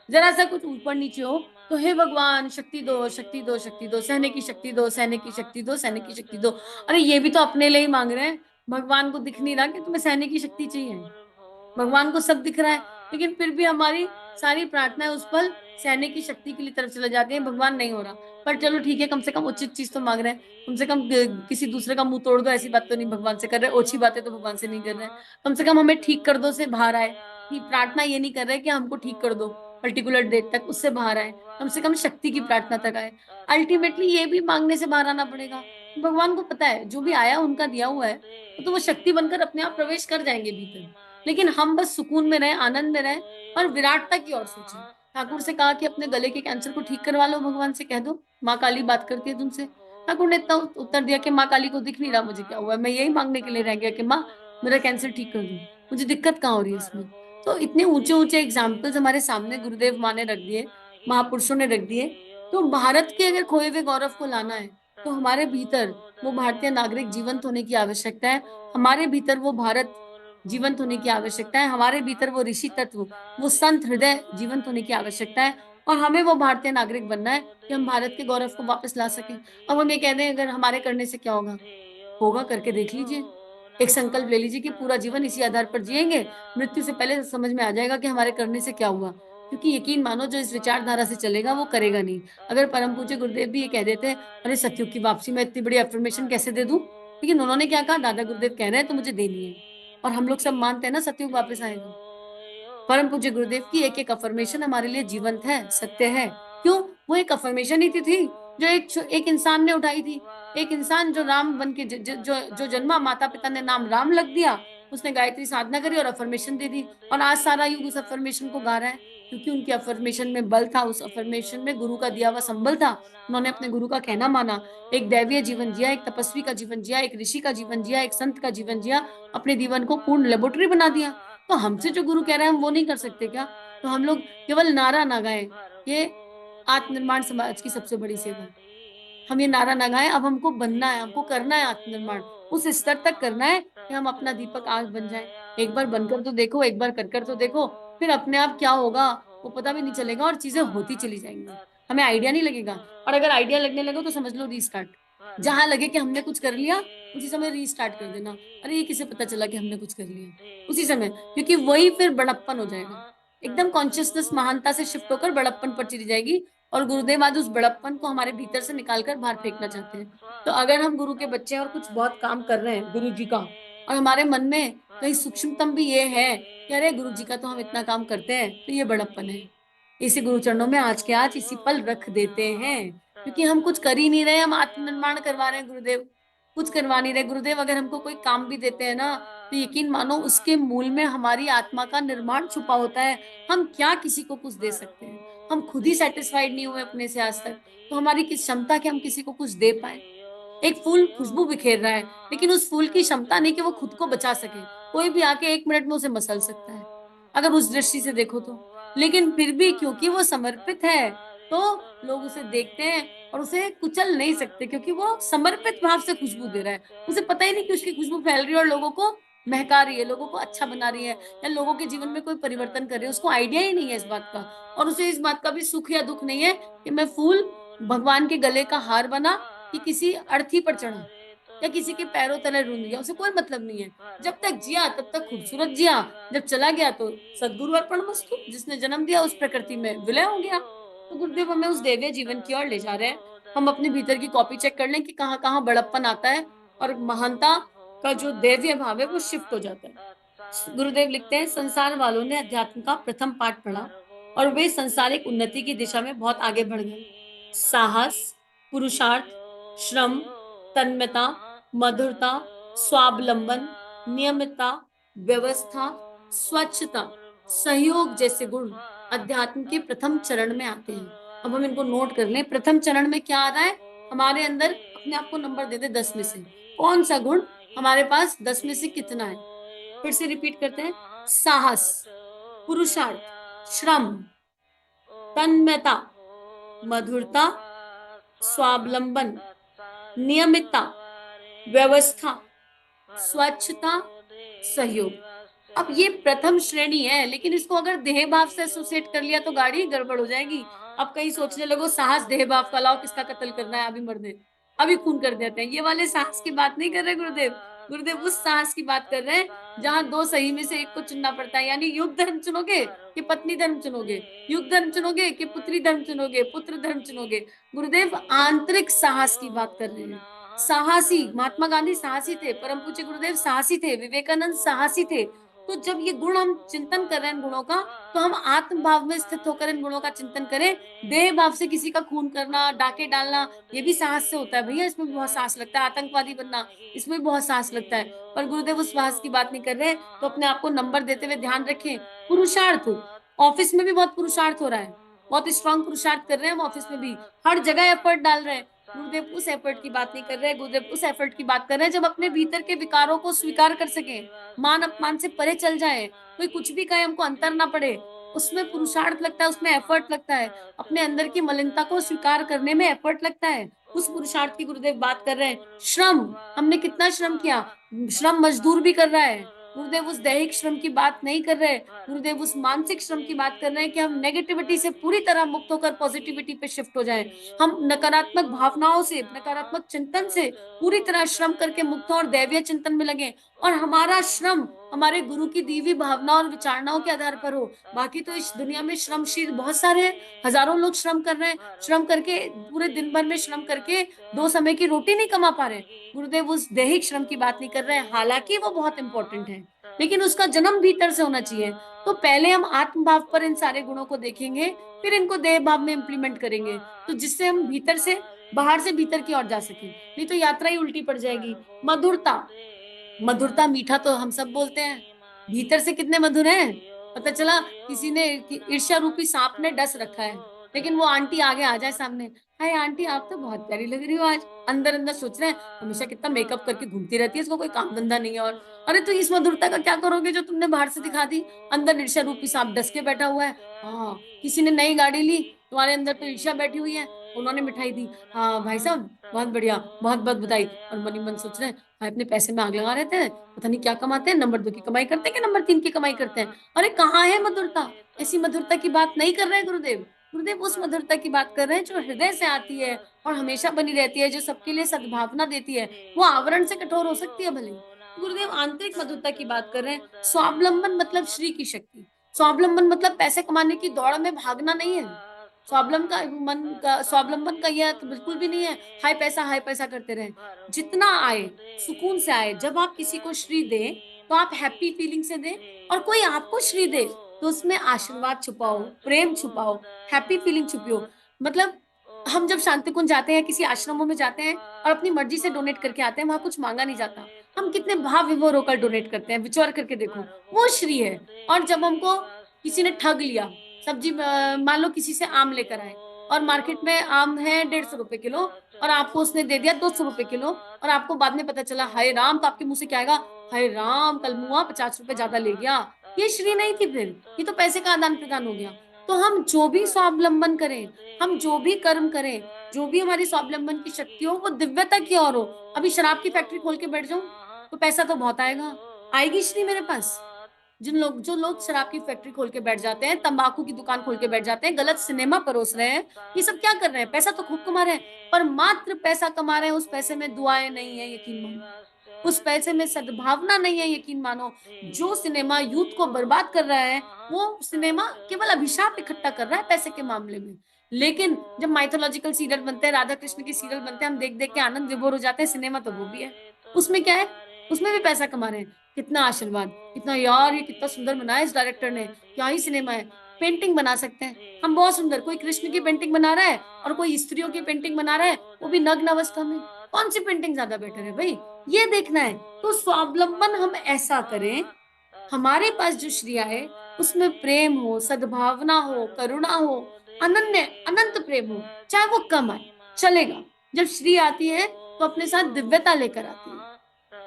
जरा सा कुछ ऊपर नीचे हो, तो हे भगवान शक्ति दो, शक्ति दो, शक्ति दो, सहने की शक्ति दो, सहने की शक्ति दो, सहने की शक्ति दो। अरे ये भी तो अपने लिए ही मांग रहे हैं। भगवान को दिख नहीं रहा कि तुम्हें सहने की शक्ति चाहिए? भगवान को सब दिख रहा है, लेकिन फिर भी हमारी सारी प्रार्थनाएं उस पल सहने की शक्ति के लिए तरफ चले जाती हैं। भगवान नहीं हो रहा, पर चलो ठीक है, कम से कम उचित चीज तो मांग रहे हैं। कम से कम किसी दूसरे का मुंह तोड़ दो, ऐसी बात तो नहीं भगवान से कर रहे, ओछी बातें तो भगवान से नहीं कर रहे हैं। कम से कम हमें ठीक कर दो से बाहर आए। कि प्रार्थना ये नहीं कर रहे कि हमको ठीक कर दो पर्टिकुलर डेट तक, उससे बाहर आए। कम से कम शक्ति की प्रार्थना तक आए। अल्टीमेटली ये भी मांगने से बाहर आना पड़ेगा। भगवान को पता है जो भी आया उनका दिया हुआ है, तो वो शक्ति बनकर अपने आप प्रवेश कर जाएंगे भीतर। लेकिन हम बस सुकून में रहें, आनंद में रहें, और विराटता की ओर सोचें। ठाकुर से कहा कि अपने गले के कैंसर को ठीक करवा लो, भगवान से कह दो, माँ काली बात करती है तुमसे। ठाकुर ने इतना उत्तर दिया कि माँ काली को दिख नहीं रहा मुझे क्या हुआ है, मैं यही मांगने के लिए रह गया कि माँ मेरा कैंसर ठीक कर दो, मुझे दिक्कत कहाँ हो रही है इसमें। तो इतने ऊंचे ऊंचे एग्जाम्पल्स हमारे सामने गुरुदेव माँ ने रख दिए, महापुरुषों ने रख दिए। तो भारत के अगर खोए हुए गौरव को लाना है, तो हमारे भीतर वो भारतीय नागरिक जीवंत होने की आवश्यकता है। हमारे भीतर वो भारत जीवंत होने की आवश्यकता है। हमारे भीतर वो ऋषि तत्व, वो संत हृदय जीवंत होने की आवश्यकता है। और हमें वो भारतीय नागरिक बनना है कि हम भारत के गौरव को वापस ला सकें। अब हम ये कह दें अगर हमारे करने से क्या होगा, होगा करके देख लीजिए। एक संकल्प ले लीजिए कि पूरा जीवन इसी आधार पर जिएंगे। मृत्यु से पहले समझ में आ जाएगा कि हमारे करने से क्या हुआ। क्योंकि यकीन मानो जो इस विचारधारा से चलेगा वो करेगा नहीं। अगर परम पूज्य गुरुदेव भी ये कह देते हैं, अरे सतयुग की वापसी में इतनी बड़ी अफर्मेशन कैसे दे दूं, लेकिन उन्होंने क्या कहा, दादा गुरुदेव कह रहे हैं तो मुझे देनी है। और हम लोग सब मानते हैं ना सतयुग वापस आएगा। परम पूज्य गुरुदेव की एक एक अफर्मेशन हमारे लिए जीवंत है, सत्य है। क्यों? वो एक अफर्मेशन ही थी जो एक इंसान ने उठाई थी। एक इंसान जो राम बन के जो जन्मा, माता पिता ने नाम राम लग दिया, उसने गायत्री साधना करी और अफर्मेशन दे दी। और आज सारा युग उस अफर्मेशन को गा रहा है, क्योंकि उनकी अफर्मेशन में बल था, उस अफर्मेशन में गुरु का दिया हुआ संबल था। उन्होंने अपने गुरु का कहना माना, एक दैवीय जीवन जिया, एक तपस्वी का जीवन जिया, एक ऋषि का जीवन जिया, एक संत का जीवन जिया, अपने जीवन को पूर्ण लेबोरेटरी बना दिया। तो हमसे जो गुरु कह रहे हैं हम वो नहीं कर सकते क्या? तो हम लोग केवल नारा ना गाएं, ये आत्मनिर्माण समाज की सबसे बड़ी सेवा है। हम ये नारा ना गाएं, अब हमको बनना है, हमको करना है आत्मनिर्माण। उस स्तर तक करना है कि हम अपना दीपक आज बन जाए। एक बार बनकर तो देखो, एक बार कर कर तो देखो, फिर अपने आप क्या होगा वो पता भी नहीं चलेगा, और चीजें होती चली जाएंगी, हमें आइडिया नहीं लगेगा। और अगर आइडिया लगने लगे तो समझ लो रीस्टार्ट। जहां लगे कि हमने कुछ कर लिया, उसी समय रीस्टार्ट कर देना। अरे ये किसे पता चला कि हमने कुछ कर लिया, उसी समय, क्योंकि वही फिर बड़प्पन हो जाएगा। एकदम कॉन्शियसनेस महानता से शिफ्ट होकर बड़प्पन पर चली जाएगी। और गुरुदेव आज उस बड़प्पन को हमारे भीतर से निकालकर बाहर फेंकना चाहते हैं। तो अगर हम गुरु के बच्चे हैं और कुछ बहुत काम कर रहे हैं गुरु जी का, और हमारे मन में कहीं सूक्ष्मतम भी ये है कि अरे गुरु जी का तो हम इतना काम करते हैं, तो ये बड़प्पन है। इसी गुरु चरणों में आज के आज इसी पल रख देते हैं, क्योंकि हम कुछ कर ही नहीं रहे, हम आत्मनिर्माण करवा रहे हैं। गुरुदेव कुछ करवा नहीं रहे। गुरुदेव अगर हमको कोई काम भी देते हैं ना, तो यकीन मानो उसके मूल में हमारी आत्मा का निर्माण छुपा होता है। हम क्या किसी को कुछ दे सकते हैं? हम खुद ही सेटिस्फाइड नहीं हुए अपने से आज तक, तो हमारी किस क्षमता कि हम किसी को कुछ दे पाए? एक फूल खुशबू बिखेर रहा है, लेकिन उस फूल की क्षमता नहीं कि वो खुद को बचा सके। कोई भी आके 1 मिनट में उसे मसल सकता है, अगर उस दृष्टि से देखो तो। लेकिन फिर भी क्योंकि वो समर्पित है, तो लोग उसे देखते हैं और उसे कुचल नहीं सकते, क्योंकि वो समर्पित भाव से खुशबू दे रहा है। उसे पता ही नहीं कि उसकी खुशबू फैल रही है और लोगों को महका रही है, लोगों को अच्छा बना रही है या लोगों के जीवन में कोई परिवर्तन कर रही है। उसको आइडिया ही नहीं है इस बात का, और उसे इस बात का भी सुख या दुःख नहीं है कि मैं फूल भगवान के गले का हार बना कि किसी अर्थी पर चढ़ा या किसी के पैरों तले रूंध गया, उसे कोई मतलब नहीं है। जब तक जिया तब तक खूबसूरत जिया, जब चला गया तो सद्गुरु अर्पणमस्तु, जिसने जन्म दिया उस प्रकृति में विलय हो गया। तो गुरुदेव हमें उस दैवीय जीवन की ओर ले जा रहे हैं। हम अपने भीतर की कॉपी चेक कर लें कि कहाँ-कहाँ बड़प्पन आता है और महानता का जो दैवीय भाव है वो शिफ्ट हो जाता है। गुरुदेव लिखते हैं, संसार वालों ने अध्यात्म का प्रथम पाठ पढ़ा और वे संसारिक उन्नति की दिशा में बहुत आगे बढ़ गए। साहस, पुरुषार्थ, श्रम, तन्मयता, मधुरता, स्वावलंबन, नियमितता, व्यवस्था, स्वच्छता, सहयोग जैसे गुण अध्यात्म के प्रथम चरण में आते हैं। अब हम इनको नोट कर लें। प्रथम चरण में क्या आ रहा है? हमारे अंदर अपने आप को नंबर दे दे 10 में से। कौन-सा गुण हमारे पास 10 में से कितना है? फिर से रिपीट करते हैं। साहस, पुरुषार्थ, श्रम, तन्मयता, मधुरता, स्वावलंबन, नियमितता, व्यवस्था, स्वच्छता, सहयोग। अब ये प्रथम श्रेणी है, लेकिन इसको अगर देह भाव से एसोसिएट कर लिया तो गाड़ी गड़बड़ हो जाएगी। अब कहीं सोचने लगो साहस देह भाव का, लाओ किसका कत्ल करना है, अभी मर दे, अभी खून कर देते हैं। ये वाले साहस की बात नहीं कर रहे गुरुदेव। गुरुदेव उस साहस की बात कर रहे हैं जहाँ 2 सही में से एक को चुनना पड़ता है। यानी युग धर्म चुनोगे कि पत्नी धर्म चुनोगे? युग धर्म चुनोगे कि पुत्री धर्म चुनोगे, पुत्र धर्म चुनोगे? गुरुदेव आंतरिक साहस की बात कर रहे हैं। साहसी, महात्मा गांधी साहसी थे, परम पूज्य गुरुदेव साहसी थे, विवेकानंद साहसी थे। तो जब ये गुण हम चिंतन कर रहे हैं इन गुणों का, तो हम आत्म भाव में स्थित होकर इन गुणों का चिंतन करें। देह भाव से किसी का खून करना, डाके डालना, ये भी साहस से होता है भैया, इसमें भी बहुत साहस लगता है। आतंकवादी बनना, इसमें भी बहुत साहस लगता है। पर गुरुदेव उस साहस की बात नहीं कर रहे हैं, तो अपने आप को नंबर देते हुए ध्यान रखें। पुरुषार्थ, ऑफिस में भी बहुत पुरुषार्थ हो रहा है, बहुत स्ट्रांग पुरुषार्थ कर रहे हैं हम ऑफिस में भी, हर जगह एफर्ट डाल रहे हैं। गुरुदेव उस एफर्ट की बात नहीं कर रहे हैं, गुरुदेव उस एफर्ट की बात कर रहे हैं जब अपने भीतर के विकारों को स्वीकार कर सकें, मान अपमान से परे चल जाए, कोई कुछ भी कहे हमको अंतर ना पड़े, उसमें पुरुषार्थ लगता है, उसमें एफर्ट लगता है, अपने अंदर की मलिनता को स्वीकार करने में एफर्ट लगता है, उस पुरुषार्थ की गुरुदेव बात कर रहे हैं। श्रम, हमने कितना श्रम किया, श्रम मजदूर भी कर रहा है। गुरुदेव उस दैहिक श्रम की बात नहीं कर रहे, गुरुदेव उस मानसिक श्रम की बात कर रहे हैं कि हम नेगेटिविटी से पूरी तरह मुक्त होकर पॉजिटिविटी पे शिफ्ट हो जाएं। हम नकारात्मक भावनाओं से, नकारात्मक चिंतन से पूरी तरह श्रम करके मुक्त हों और दैवीय चिंतन में लगे, और हमारा श्रम हमारे गुरु की दी हुई भावना और विचारणाओं के आधार पर हो। बाकी तो इस दुनिया में श्रमशील बहुत सारे हैं, हजारों लोग श्रम कर रहे हैं, श्रम करके पूरे दिन भर में श्रम करके 2 समय की रोटी नहीं कमा पा रहे। गुरुदेव उस दैहिक श्रम की बात नहीं कर रहे हैं, हालांकि वो बहुत इंपॉर्टेंट है, लेकिन उसका जन्म भीतर से होना चाहिए। तो पहले हम आत्म भाव पर इन सारे गुणों को देखेंगे, फिर इनको देह भाव में इम्प्लीमेंट करेंगे, तो जिससे हम भीतर से बाहर से भीतर की ओर जा सकें, नहीं तो यात्रा ही उल्टी पड़ जाएगी। मधुरता, मधुरता मीठा तो हम सब बोलते हैं, भीतर से कितने मधुर हैं? पता चला किसी ने ईर्ष्या रूपी सांप ने डस रखा है, लेकिन वो आंटी आगे आ जाए सामने, हाय आंटी आप तो बहुत प्यारी लग रही हो आज। अंदर अंदर सोच रहे हैं हमेशा कितना मेकअप करके घूमती रहती है, इसको कोई काम धंधा नहीं है। और अरे तो इस मधुरता का क्या करोगे जो तुमने बाहर से दिखा दी? अंदर ईर्ष्या रूपी सांप डस के बैठा हुआ है। हाँ, किसी ने नई गाड़ी ली, तुम्हारे अंदर तो ईर्ष्या बैठी हुई है, उन्होंने मिठाई दी, हाँ भाई साहब बहुत बढ़िया, बहुत बहुत बधाई। और मन ही मन सोच रहे हैं भाई अपने पैसे में आग लगा रहते हैं, पता नहीं क्या कमाते हैं, नंबर 2 की कमाई करते हैं कि नंबर 3 की कमाई करते हैं। अरे कहाँ है मधुरता? ऐसी मधुरता की बात नहीं कर रहे हैं गुरुदेव। गुरुदेव उस मधुरता की बात कर रहे हैं जो हृदय से आती है और हमेशा बनी रहती है, जो सबके लिए सद्भावना देती है। वो आवरण से कठोर हो सकती है भले ही। गुरुदेव आंतरिक मधुरता की बात कर रहे हैं। स्वावलंबन मतलब श्री की शक्ति। स्वावलंबन मतलब पैसे कमाने की दौड़ में भागना नहीं है। स्वावलंबन का यह तो बिल्कुल भी नहीं है हाय पैसा करते रहें। जितना आए सुकून से आए। जब आप किसी को श्री दें तो आप हैप्पी फीलिंग से दें, और कोई आपको श्री दे तो उसमें आशीर्वाद छुपाओ, प्रेम छुपाओ, हैप्पी फीलिंग छुपियो। मतलब हम जब शांति कुंज जाते हैं, किसी आश्रमों में जाते हैं और अपनी मर्जी से डोनेट करके आते हैं, वहां कुछ मांगा नहीं जाता। हम कितने भाव विभोर होकर डोनेट करते हैं, विचार करके देखो, वो श्री है। और जब हमको किसी ने ठग लिया, सब्जी मान लो किसी से आम लेकर आए और मार्केट में आम है 150 रुपए किलो, और आपको उसने दे दिया 200 रुपए किलो, और आपको बाद में पता चला हाय राम, तो आपके मुंह से क्या आएगा, हाय राम, कल मुआ 50 रुपए ज्यादा ले गया, ये श्री नहीं थी, फिर ये तो पैसे का आदान प्रदान हो गया। तो हम जो भी स्वावलंबन करें, हम जो भी कर्म करें, जो भी हमारी स्वावलंबन की शक्ति हो, वो दिव्यता की ओर हो। अभी शराब की फैक्ट्री खोल के बैठ जाऊं तो पैसा तो बहुत आएगा, आएगी श्री मेरे पास। जो लोग शराब की फैक्ट्री खोल के बैठ जाते हैं, तंबाकू की दुकान खोल के बैठ जाते हैं, गलत सिनेमा परोस रहे हैं, ये सब क्या कर रहे हैं? पैसा तो खूब कमा रहे हैं, पर मात्र पैसा कमा रहे हैं, उस पैसे में दुआएं नहीं है, यकीन मानो। उस पैसे में सद्भावना नहीं है, यकीन मानो। जो सिनेमा यूथ को बर्बाद कर रहा है, वो सिनेमा केवल अभिशाप इकट्ठा कर रहा है पैसे के मामले में। लेकिन जब माइथोलॉजिकल सीरियल बनते हैं, राधा कृष्ण के सीरियल बनते हैं, हम देख देख के आनंद विभोर हो जाते हैं। सिनेमा तो वो भी है, उसमें क्या है? उसमें भी पैसा कमा रहे हैं। कितना आशीर्वाद, कितना यार, ये कितना सुंदर बनाया इस डायरेक्टर ने, क्या ही सिनेमा है। पेंटिंग बना सकते हैं हम बहुत सुंदर, कोई कृष्ण की पेंटिंग बना रहा है और कोई स्त्रियों की पेंटिंग बना रहा है, वो भी नग्न अवस्था में। कौन सी पेंटिंग ज्यादा बेटर है भाई? ये देखना है। तो स्वावलंबन हम ऐसा करें, हमारे पास जो श्रिया है उसमें प्रेम हो, सद्भावना हो, करुणा हो, अनन्य अनंत प्रेम हो, चाहे वो कम आए चलेगा। जब श्री आती है तो अपने साथ दिव्यता लेकर आती है।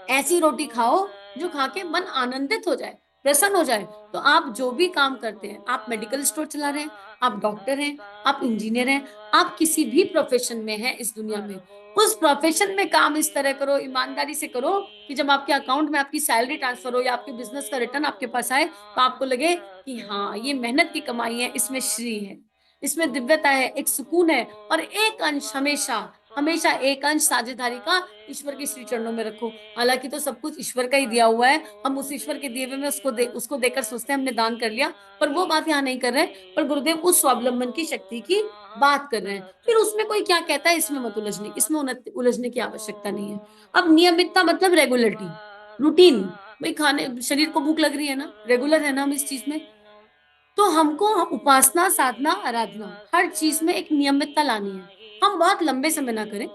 ऐसी रोटी खाओ जो खा के मन आनंदित हो जाए, प्रसन्न हो जाए। तो आप जो भी काम करते हैं, आप मेडिकल स्टोर चला रहे हैं, आप डॉक्टर हैं, आप इंजीनियर हैं, आप किसी भी प्रोफेशन में हैं इस दुनिया में, उस प्रोफेशन में काम इस तरह करो, ईमानदारी से करो कि जब आपके अकाउंट में आपकी सैलरी ट्रांसफर हो या आपके बिजनेस का रिटर्न आपके पास आए, तो आपको लगे कि हाँ, ये मेहनत की कमाई है, इसमें श्री है, इसमें दिव्यता है, एक सुकून है। और एक अंश हमेशा, हमेशा एक अंश साझेदारी का ईश्वर के श्री चरणों में रखो। हालांकि तो सब कुछ ईश्वर का ही दिया हुआ है, हम उस ईश्वर के दिए हुए में उसको देकर सोचते हैं हमने दान कर लिया, पर वो बात यहाँ नहीं कर रहे हैं। पर गुरुदेव उस स्वावलंबन की शक्ति की बात कर रहे हैं। फिर उसमें कोई क्या कहता है, इसमें मत उलझने, इसमें उलझने की आवश्यकता नहीं है। अब नियमितता मतलब रेगुलरिटी, रूटीन। भाई खाने, शरीर को भूख लग रही है ना, रेगुलर है ना हम इस चीज में, तो हमको उपासना, साधना, आराधना, हर चीज में एक नियमितता लानी है। हम बहुत लंबे समय ना करें,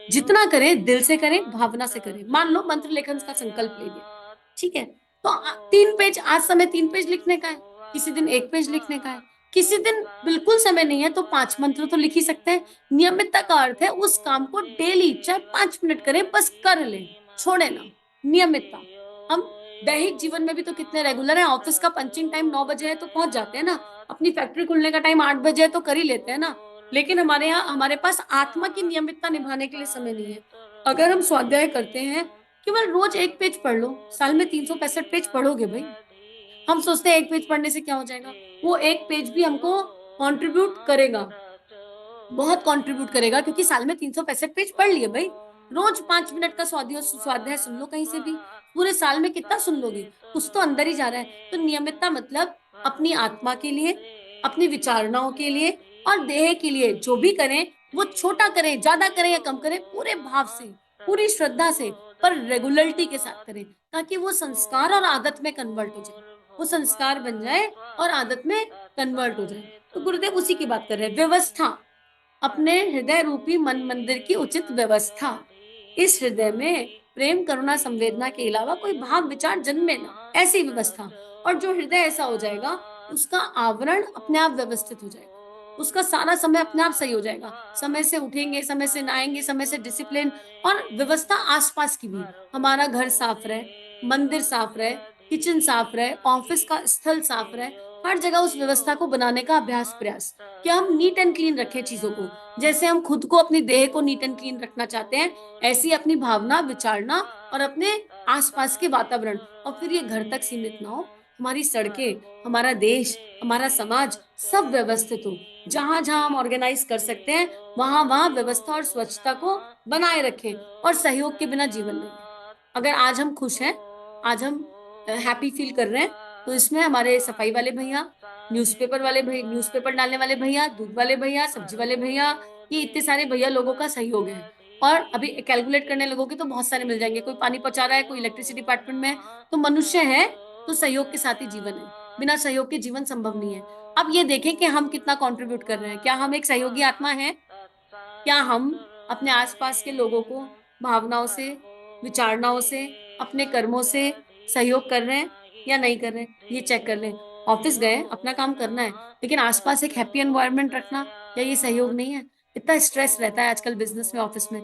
जितना करें दिल से करें, भावना से करें। मान लो मंत्र लेखन का संकल्प ले लिया, ठीक है, तो 3 पेज, आज समय 3 पेज लिखने का है, किसी दिन 1 पेज लिखने का है, किसी दिन बिल्कुल समय नहीं है तो 5 मंत्र तो लिख ही सकते हैं। नियमितता का अर्थ है उस काम को डेली, चाहे 5 मिनट करें, बस कर ले, छोड़े ना। नियमितता। हम दैहिक जीवन में भी तो कितने रेगुलर है, ऑफिस का पंचिंग टाइम 9 बजे है तो पहुंच जाते हैं ना, अपनी फैक्ट्री खुलने का टाइम 8 बजे है तो कर ही लेते हैं ना। लेकिन हमारे यहाँ, हमारे पास आत्मा की नियमितता निभाने के लिए समय नहीं है। अगर हम स्वाध्याय करते हैं, केवल रोज 1 पेज पढ़ लो, साल में 365 पेज पढ़ोगे भाई। हम सोचते हैं 1 पेज पढ़ने से क्या हो जाएगा, वो 1 पेज भी हमको कंट्रीब्यूट करेगा, बहुत कंट्रीब्यूट करेगा, क्योंकि साल में 365 पेज पढ़ लिए भाई। रोज 5 मिनट का स्वाध्याय स्वाध्याय सुन लो कहीं से भी, पूरे साल में कितना सुन लोगे? कुछ तो अंदर ही जा रहा है। तो नियमितता मतलब अपनी आत्मा के लिए, अपनी विचारणाओं के लिए और देह के लिए जो भी करें, वो छोटा करें, ज्यादा करें या कम करें, पूरे भाव से, पूरी श्रद्धा से, पर रेगुलरिटी के साथ करें, ताकि वो संस्कार और आदत में कन्वर्ट हो जाए, वो संस्कार बन जाए और आदत में कन्वर्ट हो जाए। तो गुरुदेव उसी की बात कर रहे हैं, व्यवस्था, अपने हृदय रूपी मन मंदिर की उचित व्यवस्था। इस हृदय में प्रेम, करुणा, संवेदना के अलावा कोई भाव विचार जन्मे ना, ऐसी व्यवस्था। और जो हृदय ऐसा हो जाएगा, उसका आवरण अपने आप व्यवस्थित हो जाएगा, उसका सारा समय अपने आप सही हो जाएगा। समय से उठेंगे, समय से नहाएंगे, समय से डिसिप्लिन, और व्यवस्था आसपास की भी। हमारा घर साफ रहे, मंदिर साफ रहे, किचन साफ रहे, ऑफिस का स्थल साफ रहे, हर जगह उस व्यवस्था को बनाने का अभ्यास प्रयास, कि हम नीट एंड क्लीन रखें चीजों को। जैसे हम खुद को, अपनी देह को नीट एंड क्लीन रखना चाहते हैं, ऐसी अपनी भावना, विचारना और अपने आसपास के वातावरण। और फिर ये घर तक सीमित ना हो, हमारी सड़कें, हमारा देश, हमारा समाज सब व्यवस्थित हो। जहां जहां हम ऑर्गेनाइज कर सकते हैं, वहां वहां व्यवस्था और स्वच्छता को बनाए रखें। और सहयोग के बिना जीवन नहीं है। अगर आज हम खुश हैं, आज हम हैप्पी फील कर रहे हैं, तो इसमें हमारे सफाई वाले भैया, न्यूज़पेपर वाले भैया, न्यूज़पेपर डालने वाले भैया, दूध वाले भैया, सब्जी वाले भैया, ये इतने सारे भैया लोगों का सहयोग है। और अभी कैलकुलेट करने लगोगे तो बहुत सारे मिल जाएंगे, कोई पानी पहुंचा रहा है, कोई इलेक्ट्रिसिटी डिपार्टमेंट में है। तो मनुष्य है तो सहयोग के साथ ही जीवन है, बिना सहयोग के जीवन संभव नहीं है। अब ये देखें कि हम कितना कंट्रीब्यूट कर रहे हैं, क्या हम एक सहयोगी आत्मा है? क्या हम अपने आसपास के लोगों को भावनाओं से, विचारणाओं से, अपने कर्मों से सहयोग कर रहे हैं या नहीं कर रहे हैं? ये चेक कर लें। ऑफिस गए, अपना काम करना है, लेकिन आसपास एक हैप्पी एनवायरनमेंट रखना, क्या ये सहयोग नहीं है? इतना स्ट्रेस रहता है आजकल बिजनेस में, ऑफिस में।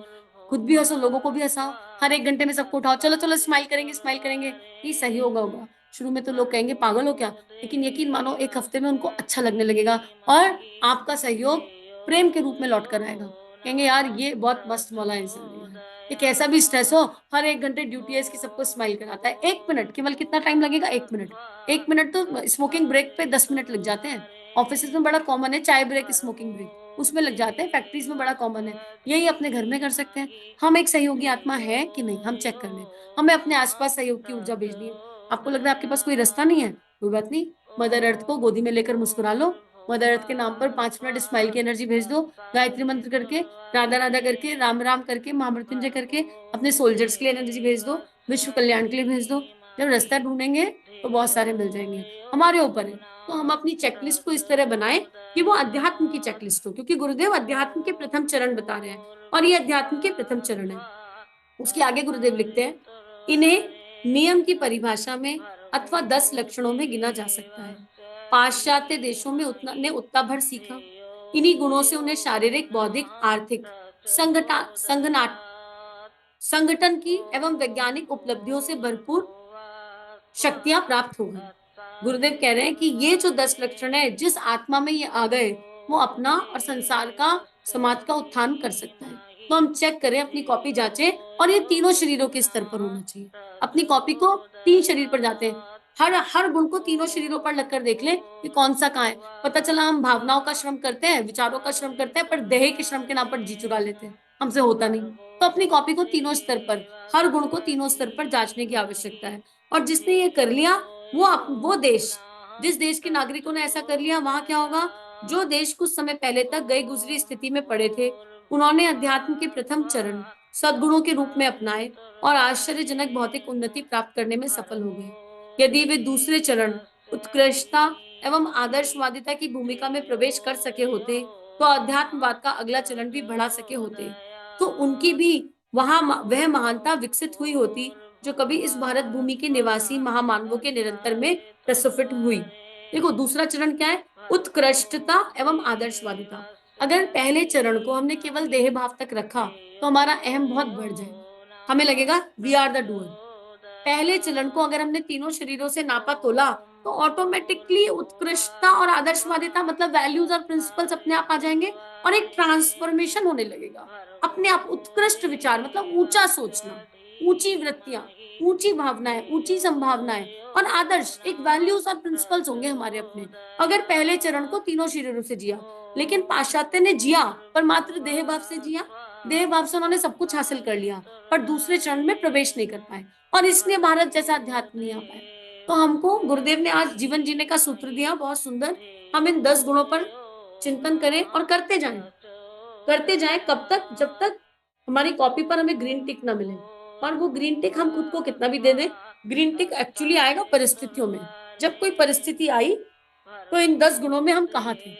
खुद भी हंसो, लोगों को भी हंसाओ, हर 1 घंटे में सबको उठाओ, चलो चलो स्माइल करेंगे स्माइल करेंगे, ये सही होगा। शुरू में तो लोग कहेंगे पागल हो क्या, लेकिन यकीन मानो 1 हफ्ते में उनको अच्छा लगने लगेगा और आपका सहयोग प्रेम के रूप में लौट कर आएगा। कहेंगे यार ये बहुत मस्त मौला इंसान है यार, ये कैसा भी स्ट्रेस हो, हर 1 घंटे ड्यूटी है इसकी, सबको स्माइल कराता है। 1 मिनट, केवल कितना टाइम लगेगा, 1 मिनट। 1 मिनट तो स्मोकिंग ब्रेक पे 10 मिनट लग जाते हैं। ऑफिस में बड़ा कॉमन है चाय ब्रेक, स्मोकिंग ब्रेक, उसमें लग जाते हैं। फैक्ट्रीज में बड़ा कॉमन है। यही अपने घर में कर सकते हैं। हम एक सहयोगी आत्मा है कि नहीं, हम चेक कर लें। हमें अपने आसपास सहयोग की ऊर्जा भेजनी है। आपको लग रहा है आपके पास कोई रास्ता नहीं है, कोई बात नहीं, मदर अर्थ को गोदी में लेकर मुस्कुरा लो। मदर अर्थ के नाम पर 5 मिनट स्माइल की एनर्जी भेज दो। गायत्री मंत्र करके, राधा राधा करके, राम राम करके, महामृत्युंजय करके अपने सोल्जर्स के लिए एनर्जी भेज दो, विश्व कल्याण के लिए भेज दो। जब रास्ता ढूंढेंगे तो बहुत सारे मिल जाएंगे। हमारे ऊपर है। तो हम अपनी चेकलिस्ट को इस तरह बनाएं कि वो अध्यात्म की चेकलिस्ट हो, क्योंकि गुरुदेव अध्यात्म के प्रथम चरण बता रहे हैं और ये अध्यात्म के प्रथम चरण है। उसके आगे गुरुदेव लिखते हैं, इन्हें नियम की परिभाषा में अथवा 10 लक्षणों में गिना जा सकता है। पाश्चात्य देशों में उतना भर सीखा। इन्हीं गुणों से उन्हें शारीरिक, बौद्धिक, आर्थिक, संगठन की एवं वैज्ञानिक उपलब्धियों से भरपूर शक्तियां प्राप्त हो गई। गुरुदेव कह रहे हैं कि ये जो 10 लक्षण है, जिस आत्मा में ये आ गए, वो अपना और संसार का, समाज का उत्थान कर सकता है। तो हम चेक करें, अपनी कॉपी जांचें और ये तीनों शरीरों के स्तर पर होना चाहिए। अपनी कॉपी को 3 शरीर पर जाते हैं, हर हर गुण को तीनों शरीरों पर लगकर देख लें कि कौन सा कहाँ है। पता चला हम भावनाओं का श्रम करते हैं, विचारों का श्रम करते हैं, पर देह के श्रम के नाम पर जी चुरा लेते हैं, हमसे होता नहीं। तो अपनी कॉपी को तीनों स्तर पर, हर गुण को तीनों स्तर पर जांचने की आवश्यकता है। और जिसने ये कर लिया, वो देश, जिस देश के नागरिकों ने ऐसा कर लिया, वहां क्या होगा, जो देश कुछ समय पहले तक गई गुजरी स्थिति में पड़े थे, उन्होंने अध्यात्म के प्रथम चरण सद्गुणों के रूप में अपनाए और आश्चर्यजनक भौतिक उन्नति प्राप्त करने में सफल हो गए। यदि वे दूसरे चरण, उत्कृष्टता एवं आदर्शवादिता की भूमिका में प्रवेश कर सके होते, तो अध्यात्मवाद का अगला चरण भी बढ़ा सके होते, तो उनकी भी वहां वह महानता विकसित हुई होती जो कभी इस भारत भूमि के निवासी महामानवों के निरंतर में प्रस्फुटित हुई। देखो दूसरा चरण क्या है, उत्कृष्टता एवं आदर्शवादिता। अगर पहले चरण को हमने केवल देह भाव तक रखा तो हमारा अहम बहुत बढ़ जाएगा, हमें लगेगा वी आर द डूअर। पहले चरण को अगर हमने तीनों शरीरों से नापा तोला तो ऑटोमेटिकली उत्कृष्टता और आदर्शवादिता, मतलब वैल्यूज और प्रिंसिपल्स अपने आप आ जाएंगे और एक ट्रांसफॉर्मेशन होने लगेगा। अपने आप उत्कृष्ट विचार मतलब ऊंचा सोचना, ऊंची वृत्तियां, ऊंची भावनाएं, ऊंची संभावनाएं और आदर्श, एक वैल्यूज और प्रिंसिपल्स होंगे हमारे अपने। अगर पहले चरण को तीनों शरीरों से जिया, लेकिन पाश्चात्य ने जिया पर मात्र देह भाव से जिया। देह भाव से उन्होंने सब कुछ हासिल कर लिया पर दूसरे चरण में प्रवेश नहीं कर पाए और इसलिए भारत जैसा अध्यात्म नहीं आ पाए। तो हमको गुरुदेव ने आज जीवन जीने का सूत्र दिया, बहुत सुंदर। हम इन 10 गुणों पर चिंतन करें और करते जाएं, करते जाएं। कब तक, जब तक हमारी कॉपी पर हमें ग्रीन टिक ना मिले। और वो ग्रीन टिक हम खुद को कितना भी दे दें, ग्रीन टिक एक्चुअली आएगा परिस्थितियों में। जब कोई परिस्थिति आई तो इन 10 गुणों में हम कहाँ थे,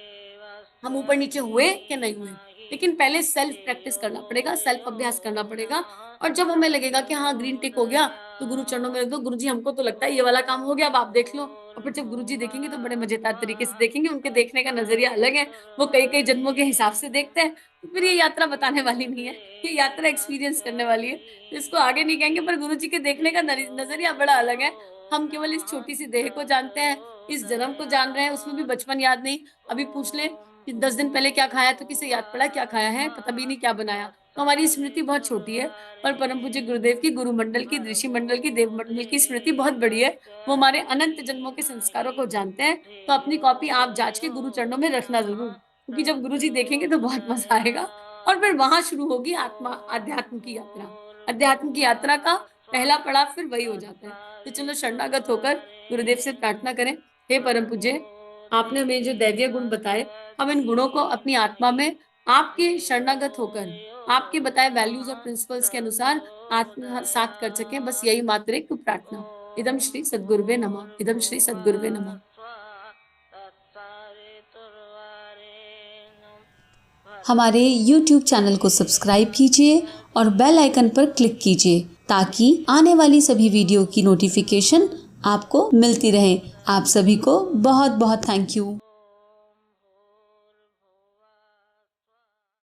हम ऊपर नीचे हुए कि नहीं हुए। लेकिन पहले सेल्फ प्रैक्टिस करना पड़ेगा, सेल्फ अभ्यास करना पड़ेगा। और जब हमें लगेगा कि हाँ ग्रीन टिक हो गया, तो गुरु चरणों में रख दो, गुरु जी हमको तो लगता है ये वाला काम हो गया, अब आप देख लो। और फिर जब गुरु जी देखेंगे तो बड़े मजेदार तरीके से देखेंगे, उनके देखने का नजरिया अलग है, वो कई कई जन्मों के हिसाब से देखते हैं। तो फिर ये यात्रा बताने वाली नहीं है, ये यात्रा एक्सपीरियंस करने वाली है, तो इसको आगे नहीं कहेंगे। पर गुरु जी के देखने का नजरिया बड़ा अलग है। हम केवल इस छोटी सी देह को जानते हैं, इस जन्म को जान रहे हैं, उसमें भी बचपन याद नहीं। अभी पूछ ले कि 10 दिन पहले क्या खाया, तो किसे याद पड़ा क्या खाया है, पता भी नहीं क्या बनाया। तो हमारी स्मृति बहुत छोटी है। पर परम पूज्य गुरुदेव की, गुरुमंडल की, ऋषि मंडल की, देव मंडल की स्मृति बहुत बड़ी है। वो हमारे अनंत जन्मों के संस्कारों को जानते हैं। तो अपनी कॉपी आप जांच के गुरु चरणों में रखना जरूर, क्योंकि जब गुरु जी देखेंगे तो बहुत मजा आएगा। और फिर वहां शुरू होगी आत्मा अध्यात्म की यात्रा। अध्यात्म की यात्रा का पहला पड़ाव फिर वही हो जाता है। तो चलो शरणागत होकर गुरुदेव से प्रार्थना करें, हे परम पूज्य, आपने हमें जो दैवीय गुण बताए, हम इन गुणों को अपनी आत्मा में आपके शरणागत होकर आपके बताए वैल्यूज और प्रिंसिपल्स के अनुसार आत्मसात कर सकें। बस यही मात्र एक प्रार्थना। इदम श्री सद्गुरुवे नमः, इदम श्री सद्गुरुवे नमः। हमारे YouTube चैनल को सब्सक्राइब कीजिए और बेल आइकन पर क्लिक कीजिए ताकि आने वाली सभी वीडियो की नोटिफिकेशन आपको मिलती रहे। आप सभी को बहुत बहुत थैंक यू।